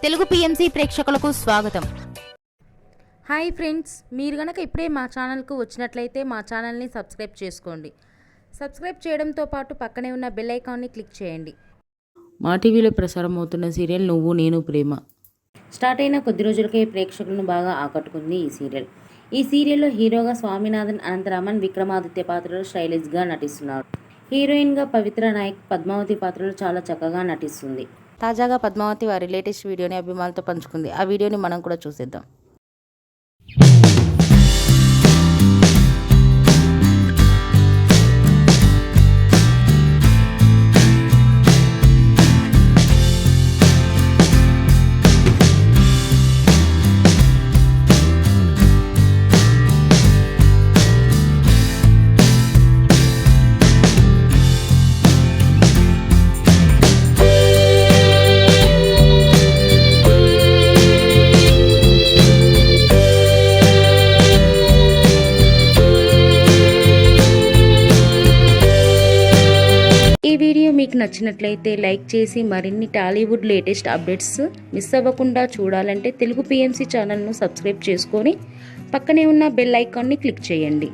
Telugu PMC ప్రేక్షకులకు స్వాగతం. Hi friends, మీరు గనక ఇప్పుడే మా ఛానల్కు వచ్చినట్లయితే మా ఛానల్ని సబ్స్క్రైబ్ చేసుకోండి. సబ్స్క్రైబ్ చేయడంతో పాటు పక్కనే ఉన్న బెల్ ఐకాన్ని క్లిక్ చేయండి. మా టీవీలో ప్రసారం అవుతున్న సీరియల్ నువ్వు నేను ప్రేమ స్టార్ట్ అయిన కొద్ది రోజులకే ప్రేక్షకులను బాగా ఆకట్టుకుంది ఈ సీరియల్. ఈ సీరియల్లో హీరోగా స్వామినాథన్ అనంతరామన్ విక్రమాదిత్య పాత్రలో స్టైలిష్గా నటిస్తున్నారు. హీరోయిన్గా పవిత్ర నాయక్ పద్మావతి పాత్రలో చాలా చక్కగా నటిస్తుంది. తాజాగా పద్మావతి వారి లేటెస్ట్ వీడియోని అభిమానులతో పంచుకుంది. ఆ వీడియోని మనం కూడా చూసేద్దాం. ఈ వీడియో మీకు నచ్చినట్లయితే లైక్ చేసి మరిన్ని టాలీవుడ్ లేటెస్ట్ అప్డేట్స్ మిస్ అవ్వకుండా చూడాలంటే తెలుగు పిఎంసి ఛానల్ను సబ్స్క్రైబ్ చేసుకొని పక్కనే ఉన్న బెల్ ఐకాన్ని క్లిక్ చేయండి.